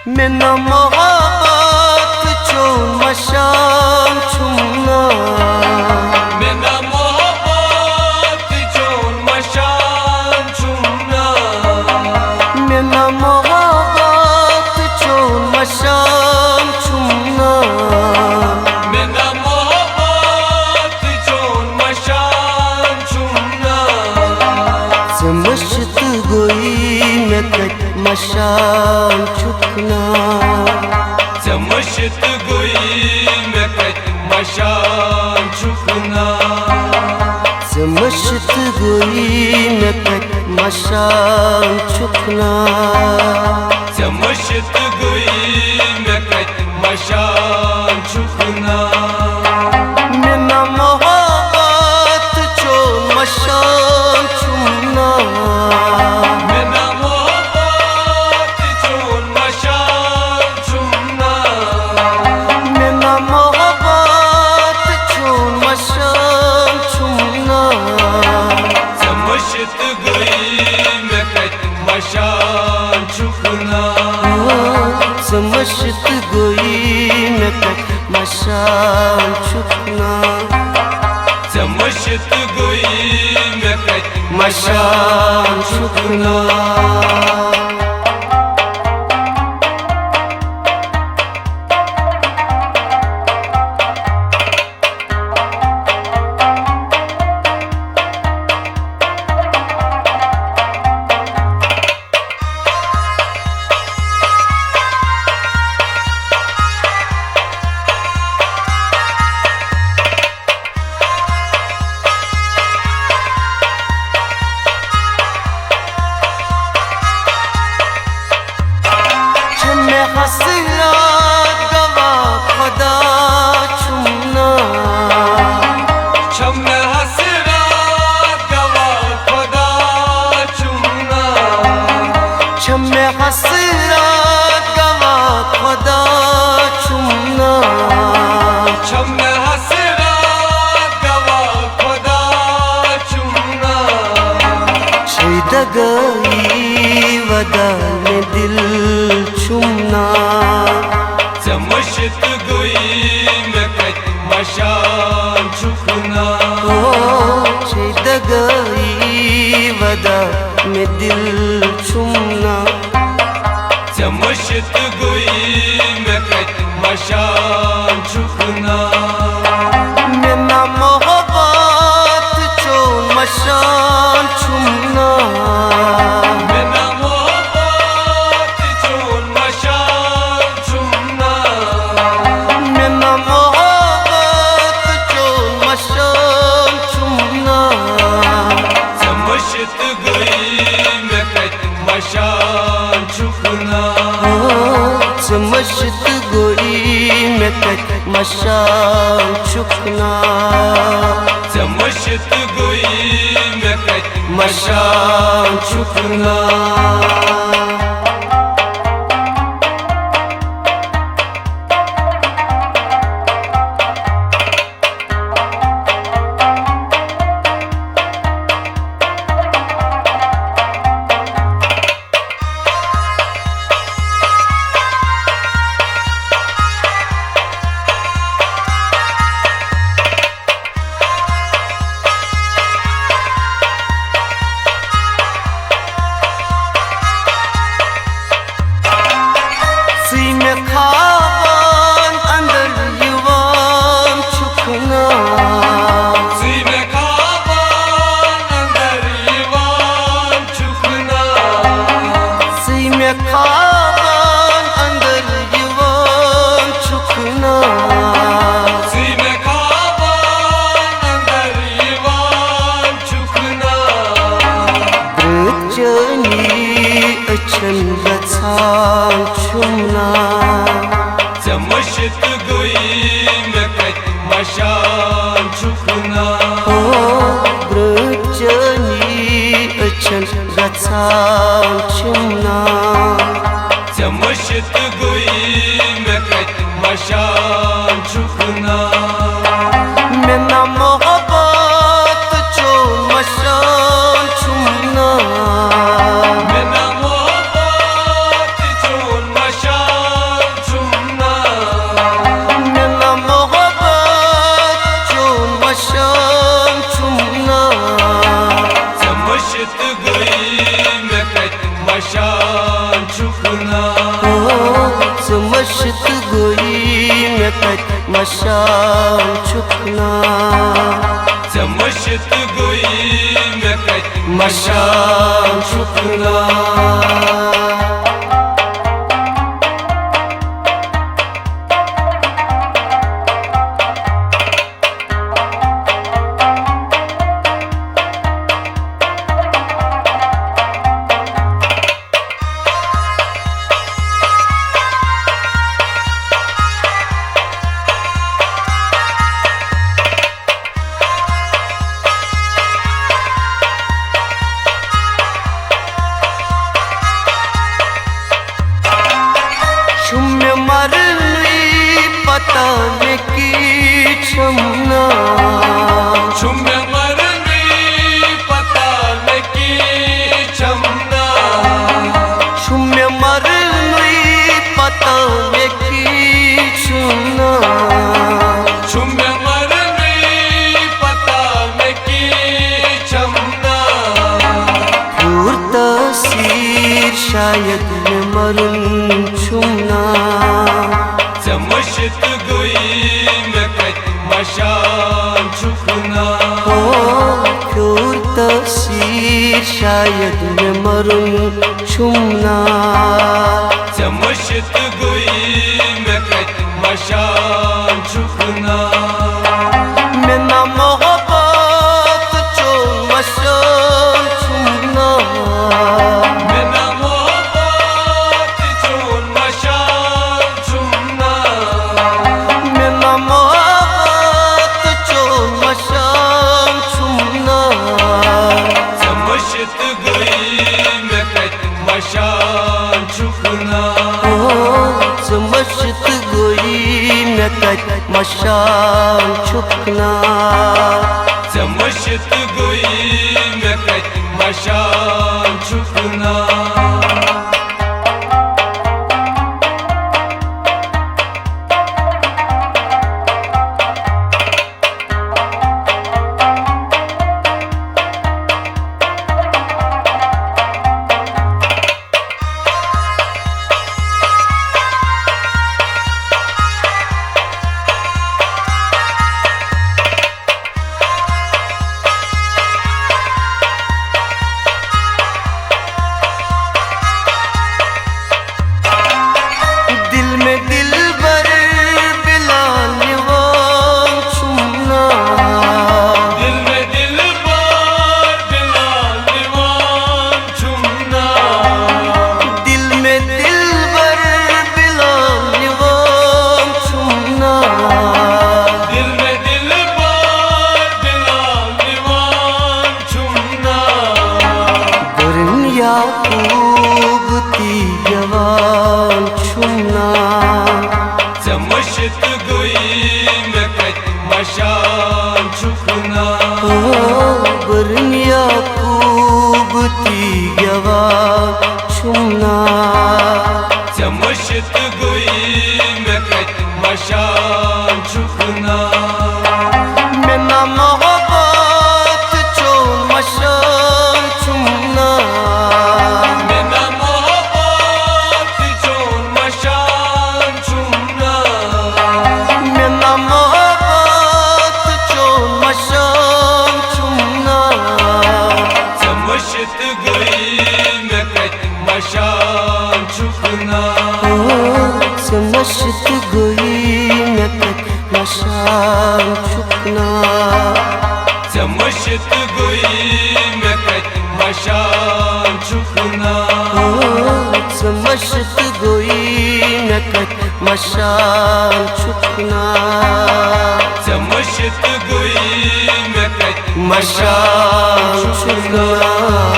Mena mohabbat chon masham chumna Mena mohabbat chon masham chumna Mena mohabbat chon masham chumna Mena mohabbat chon masham chumna Zamashit goi mekat masham chukna Zamashit goi mekat masham chukna Zamashit goi mekat masham chukna Zamashit goi mekat masham chukna Mena mohabbat chon masham chumna Mena mohabbat chon masham chumna Mena mohabbat chon masham chumna Zamashit goi mekat masham chukna Zamashit goi mekat masham chukna Zamashit goi mekat masham chukna हसरत गवा खुदा चुमना छम हसरत गवा खुदा चुमना छम हसरत गवा खुदा चुमना छम हसरत गवा खुदा चुमना छेद गई वदा में दिल Chumna Zamashit goi mekat masham chukna छेद गई वदा में दिल Chumna Zamashit goi mekat masham chukna Mena mohabbat chon masham chumna Mena mohabbat chon masham chumna Mena mohabbat chon masham chumna Zamashit goi mekat masham chukna Zamashit goi mekat masham chukna Zamashit goi mekat masham chukna खाban अंदर युवान चुकना Zime kaban andar yivan chukna सी में खाban अंदर युवान चुकना Zime kaban andar yivan chukna ब्रजनी अचन रचान Chumna Zamashit goi mekat masham chukna ब्रजनी अचन रचान Chumna Zamashit goi mekat masham chukna Mena mohabbat chon masham chumna Mena mohabbat chon masham Mashan चुकना मशत गोई में कत मशान चुकना पता में की छमना छुम मरनी पता में की छमना छुम मरनी पता में की छमना छुम मरनी पता में की छमना दूर तस्वीर शायद में मरुन छुमना मशत गोई में कत मशान चुकना क्यों तस्वीर शायद में मरुन छुमना मशत गोई में कत मशान चुकना मैं ना मोहब्बत चो मशान छुमना मैं ना मोहब्बत चो मशान चुमना मैं ना मोहब्बत चो मशान छुमना मशत गोई में कत मशान चुकना मशत गोई में कत मशान छुकना मशत गोई में कत मशान चुकना खूबती जवान छुमना मशत गोई में कत मशान चुकना बरनिया खूबती जवान छुमना मशत गोई में कत मशान चुकना मैं ना मोहब्बत चो मशान छुमना मशत गोई में कत मशान चुकना मशत गोई में कत मशान चुकना मशत गोई में कत मशान चुकना मशत गोई में कत मशान चुकना मशत गोई में कत मशान चुकना